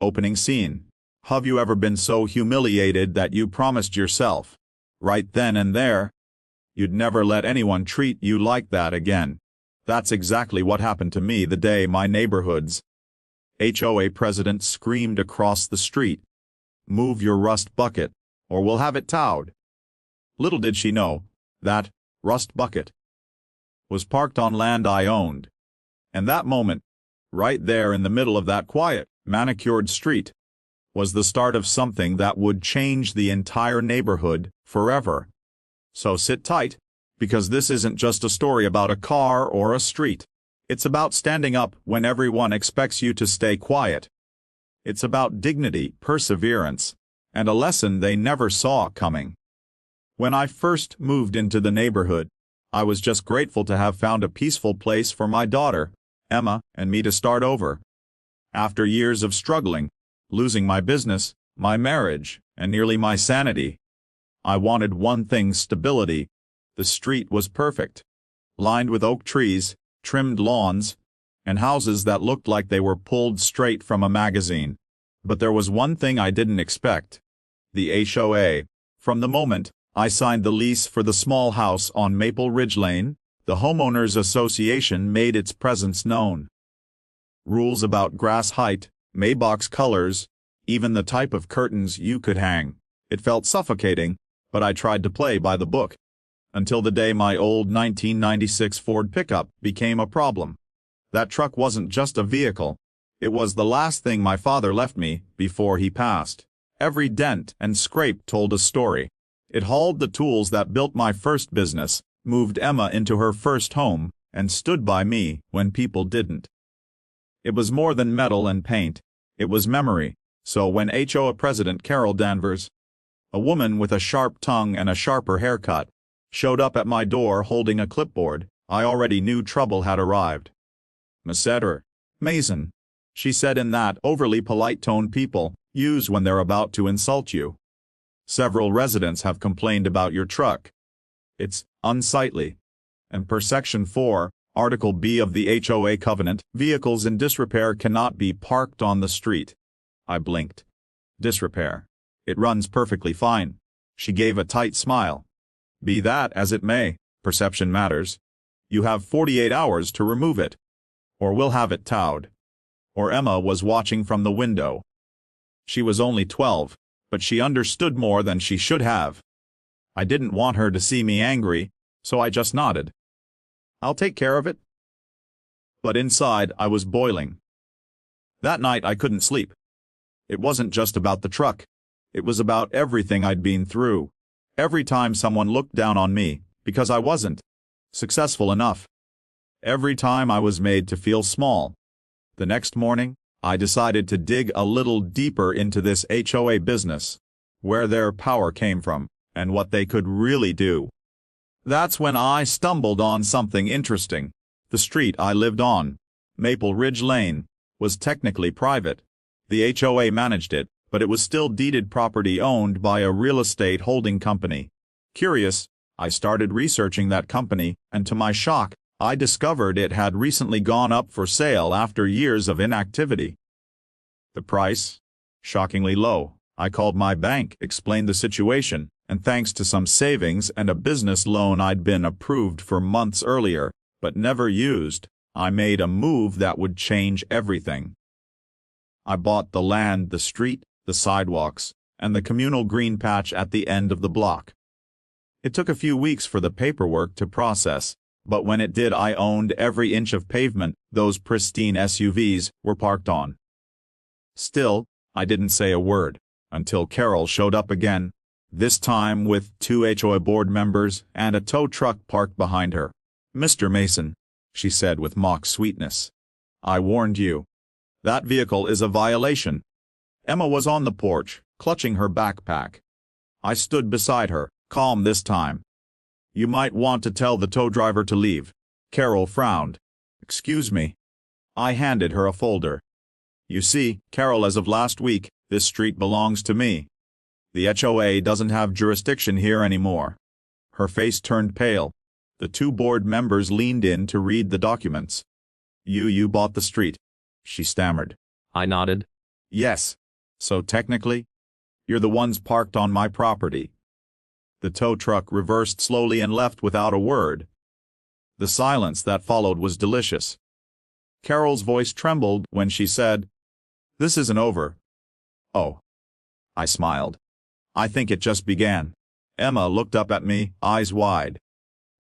Opening scene. Have you ever been so humiliated that you promised yourself, right then and there, you'd never let anyone treat you like that again? That's exactly what happened to me the day my neighborhood's HOA president screamed across the street, "Move your rust bucket, or we'll have it towed." Little did she know that rust bucket was parked on land I owned. And that moment, right there in the middle of that quiet, manicured street, was the start of something that would change the entire neighborhood forever. So sit tight, because this isn't just a story about a car or a street. It's about standing up when everyone expects you to stay quiet. It's about dignity, perseverance, and a lesson they never saw coming. When I first moved into the neighborhood, I was just grateful to have found a peaceful place for my daughter, Emma, and me to start over. After years of struggling, losing my business, my marriage, and nearly my sanity, I wanted one thing: stability. The street was perfect, lined with oak trees, trimmed lawns, and houses that looked like they were pulled straight from a magazine. But there was one thing I didn't expect: the HOA. From the moment I signed the lease for the small house on Maple Ridge Lane, the Homeowners Association made its presence known. Rules about grass height, mailbox colors, even the type of curtains you could hang. It felt suffocating, but I tried to play by the book. Until the day my old 1996 Ford pickup became a problem. That truck wasn't just a vehicle. It was the last thing my father left me before he passed. Every dent and scrape told a story. It hauled the tools that built my first business, moved Emma into her first home, and stood by me when people didn't. It was more than metal and paint. It was memory. So when HOA President Carol Danvers, a woman with a sharp tongue and a sharper haircut, showed up at my door holding a clipboard, I already knew trouble had arrived. "Mr. Mason," she said in that overly polite tone people use when they're about to insult you, "several residents have complained about your truck. It's unsightly. And per Section 4, Article B of the HOA Covenant, vehicles in disrepair cannot be parked on the street." I blinked. Disrepair. It runs perfectly fine. She gave a tight smile. "Be that as it may, perception matters. You have 48 hours to remove it, or we'll have it towed." Or Emma was watching from the window. She was only 12, but she understood more than she should have. I didn't want her to see me angry, so I just nodded. "I'll take care of it." But inside I was boiling. That night I couldn't sleep. It wasn't just about the truck. It was about everything I'd been through. Every time someone looked down on me, because I wasn't successful enough. Every time I was made to feel small. The next morning, I decided to dig a little deeper into this HOA business, where their power came from, and what they could really do. That's when I stumbled on something interesting. The street I lived on, Maple Ridge Lane, was technically private. The HOA managed it, but it was still deeded property owned by a real estate holding company. Curious, I started researching that company, and to my shock, I discovered it had recently gone up for sale after years of inactivity. The price? Shockingly low. I called my bank, explained the situation, and thanks to some savings and a business loan I'd been approved for months earlier, but never used, I made a move that would change everything. I bought the land, the street, the sidewalks, and the communal green patch at the end of the block. It took a few weeks for the paperwork to process, but when it did, I owned every inch of pavement those pristine SUVs were parked on. Still, I didn't say a word, until Carol showed up again, this time with 2 HOA board members and a tow truck parked behind her. "Mr. Mason," she said with mock sweetness, "I warned you. That vehicle is a violation." Emma was on the porch, clutching her backpack. I stood beside her, calm this time. "You might want to tell the tow driver to leave." Carol frowned. "Excuse me." I handed her a folder. "You see, Carol, as of last week, this street belongs to me. The HOA doesn't have jurisdiction here anymore." Her face turned pale. The 2 board members leaned in to read the documents. You bought the street," she stammered. I nodded. Yes. So technically, you're the ones parked on my property. The tow truck reversed slowly and left without a word. The silence that followed was delicious. Carol's voice trembled when she said, "This isn't over." "Oh." I smiled. "I think it just began." Emma looked up at me, eyes wide.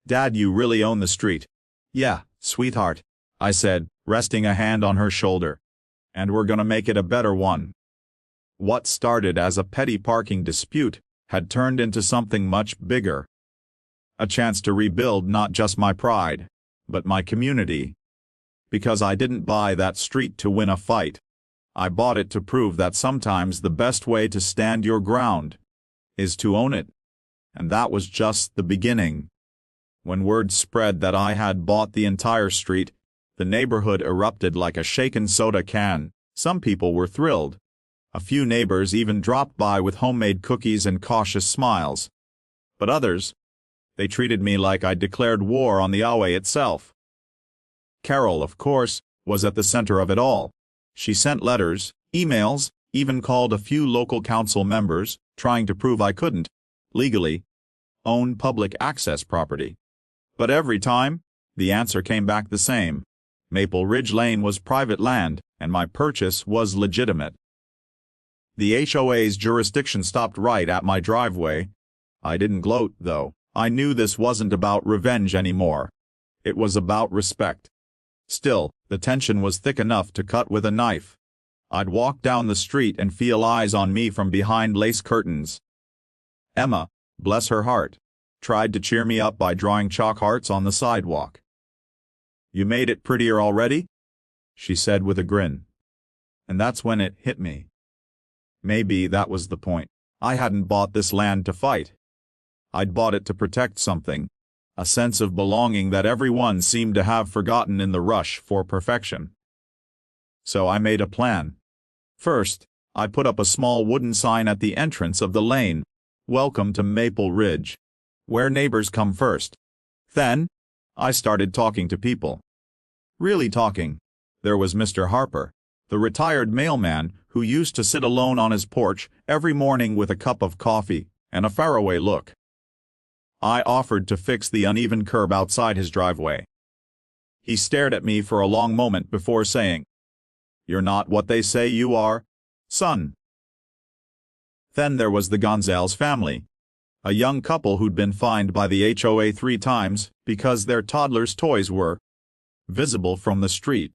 "Dad, you really own the street." "Yeah, sweetheart," I said, resting a hand on her shoulder. "And we're gonna make it a better one." What started as a petty parking dispute had turned into something much bigger. A chance to rebuild not just my pride, but my community. Because I didn't buy that street to win a fight. I bought it to prove that sometimes the best way to stand your ground is to own it. And that was just the beginning. When word spread that I had bought the entire street, the neighborhood erupted like a shaken soda can. Some people were thrilled. A few neighbors even dropped by with homemade cookies and cautious smiles. But others, they treated me like I'd declared war on the HOA itself. Carol, of course, was at the center of it all. She sent letters, emails, even called a few local council members, trying to prove I couldn't, legally, own public access property. But every time, the answer came back the same. Maple Ridge Lane was private land, and my purchase was legitimate. The HOA's jurisdiction stopped right at my driveway. I didn't gloat, though. I knew this wasn't about revenge anymore. It was about respect. Still, the tension was thick enough to cut with a knife. I'd walk down the street and feel eyes on me from behind lace curtains. Emma, bless her heart, tried to cheer me up by drawing chalk hearts on the sidewalk. "You made it prettier already?" she said with a grin. And that's when it hit me. Maybe that was the point. I hadn't bought this land to fight. I'd bought it to protect something, a sense of belonging that everyone seemed to have forgotten in the rush for perfection. So I made a plan. First, I put up a small wooden sign at the entrance of the lane, "Welcome to Maple Ridge," where neighbors come first. Then, I started talking to people. Really talking. There was Mr. Harper, the retired mailman who used to sit alone on his porch every morning with a cup of coffee and a faraway look. I offered to fix the uneven curb outside his driveway. He stared at me for a long moment before saying, "You're not what they say you are, son." Then there was the Gonzales family, a young couple who'd been fined by the HOA 3 times because their toddler's toys were visible from the street.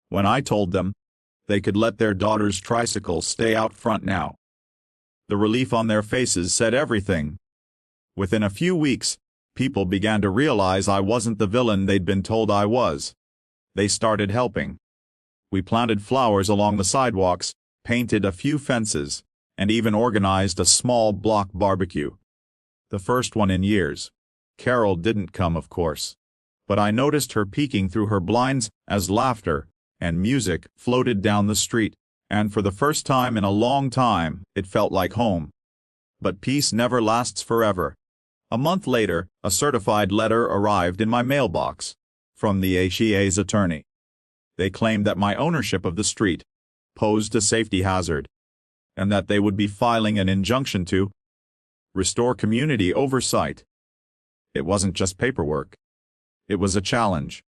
When I told them they could let their daughter's tricycle stay out front now, the relief on their faces said everything. Within a few weeks, people began to realize I wasn't the villain they'd been told I was. They started helping. We planted flowers along the sidewalks, painted a few fences, and even organized a small block barbecue. The first one in years. Carol didn't come, of course. But I noticed her peeking through her blinds as laughter and music floated down the street, and for the first time in a long time, it felt like home. But peace never lasts forever. A month later, a certified letter arrived in my mailbox from the HOA's attorney. They claimed that my ownership of the street posed a safety hazard, and that they would be filing an injunction to restore community oversight. It wasn't just paperwork. It was a challenge.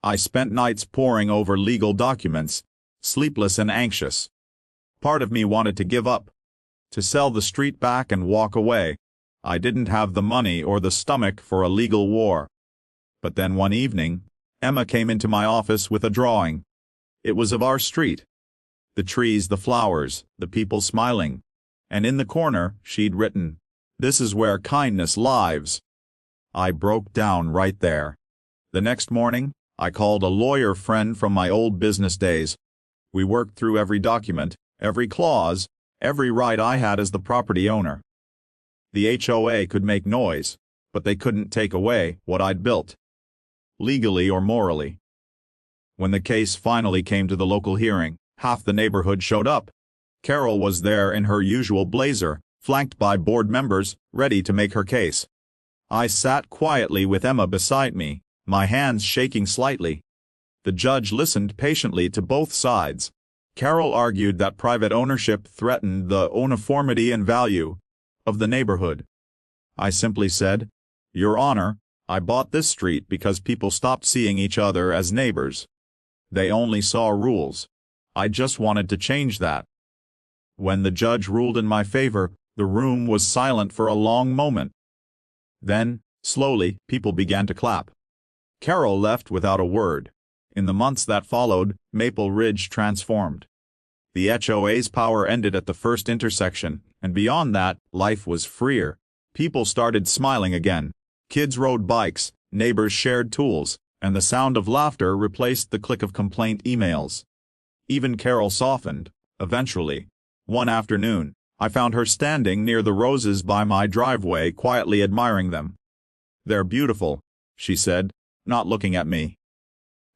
I spent nights poring over legal documents, sleepless and anxious. Part of me wanted to give up, to sell the street back and walk away. I didn't have the money or the stomach for a legal war. But then one evening, Emma came into my office with a drawing. It was of our street. The trees, the flowers, the people smiling. And in the corner, she'd written, "This is where kindness lives." I broke down right there. The next morning, I called a lawyer friend from my old business days. We worked through every document, every clause, every right I had as the property owner. The HOA could make noise, but they couldn't take away what I'd built, legally or morally. When the case finally came to the local hearing, half the neighborhood showed up. Carol was there in her usual blazer, flanked by board members, ready to make her case. I sat quietly with Emma beside me, my hands shaking slightly. The judge listened patiently to both sides. Carol argued that private ownership threatened the uniformity and value of the neighborhood. I simply said, "Your Honor, I bought this street because people stopped seeing each other as neighbors. They only saw rules. I just wanted to change that." When the judge ruled in my favor, the room was silent for a long moment. Then, slowly, people began to clap. Carol left without a word. In the months that followed, Maple Ridge transformed. The HOA's power ended at the first intersection, and beyond that, life was freer. People started smiling again. Kids rode bikes, neighbors shared tools, and the sound of laughter replaced the click of complaint emails. Even Carol softened, eventually. One afternoon, I found her standing near the roses by my driveway, quietly admiring them. "They're beautiful," she said, not looking at me.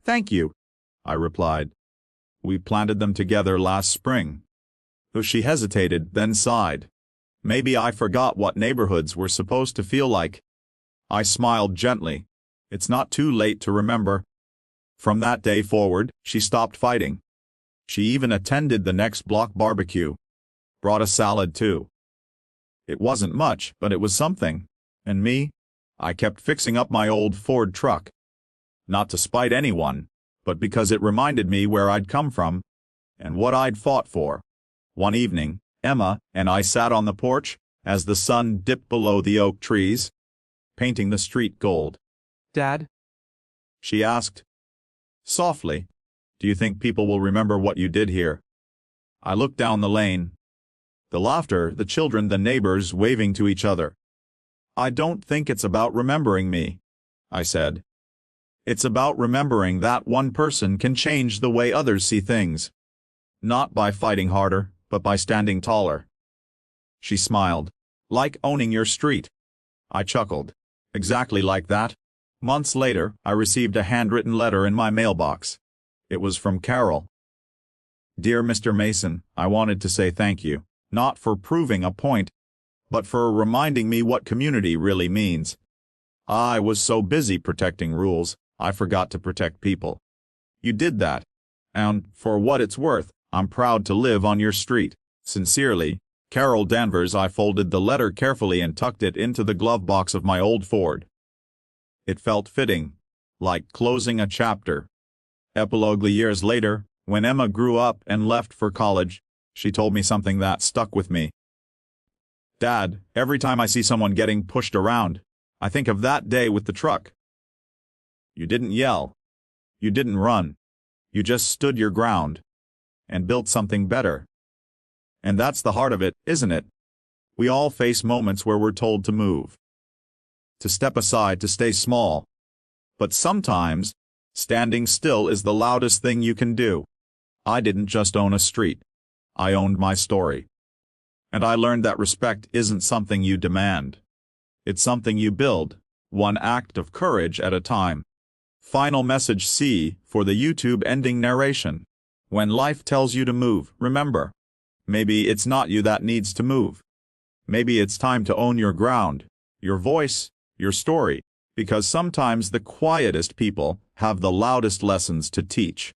"Thank you," I replied. "We planted them together last spring." She hesitated, then sighed. Maybe I forgot what neighborhoods were supposed to feel like. I smiled gently. It's not too late to remember. From that day forward, she stopped fighting. She even attended the next block barbecue. Brought a salad too. It wasn't much, but it was something. And me? I kept fixing up my old Ford truck. Not to spite anyone, but because it reminded me where I'd come from and what I'd fought for. One evening, Emma and I sat on the porch as the sun dipped below the oak trees, painting the street gold. "Dad?" she asked. Softly, "Do you think people will remember what you did here?" I looked down the lane. The laughter, the children, the neighbors waving to each other. "I don't think it's about remembering me," I said. "It's about remembering that one person can change the way others see things. Not by fighting harder, but by standing taller." She smiled. "Like owning your street." I chuckled. "Exactly like that." Months later, I received a handwritten letter in my mailbox. It was from Carol. "Dear Mr. Mason, I wanted to say thank you, not for proving a point, but for reminding me what community really means. I was so busy protecting rules, I forgot to protect people. You did that. And, for what it's worth, I'm proud to live on your street. Sincerely, Carol Danvers." I folded the letter carefully and tucked it into the glove box of my old Ford. It felt fitting, like closing a chapter. Epilogue. Years later, when Emma grew up and left for college, she told me something that stuck with me. "Dad, every time I see someone getting pushed around, I think of that day with the truck. You didn't yell. You didn't run. You just stood your ground and built something better. And that's the heart of it, isn't it? We all face moments where we're told to move, to step aside, to stay small. But sometimes, standing still is the loudest thing you can do. I didn't just own a street. I owned my story. And I learned that respect isn't something you demand. It's something you build, one act of courage at a time." Final message C for the YouTube ending narration. When life tells you to move, remember, maybe it's not you that needs to move. Maybe it's time to own your ground, your voice, your story, because sometimes the quietest people have the loudest lessons to teach.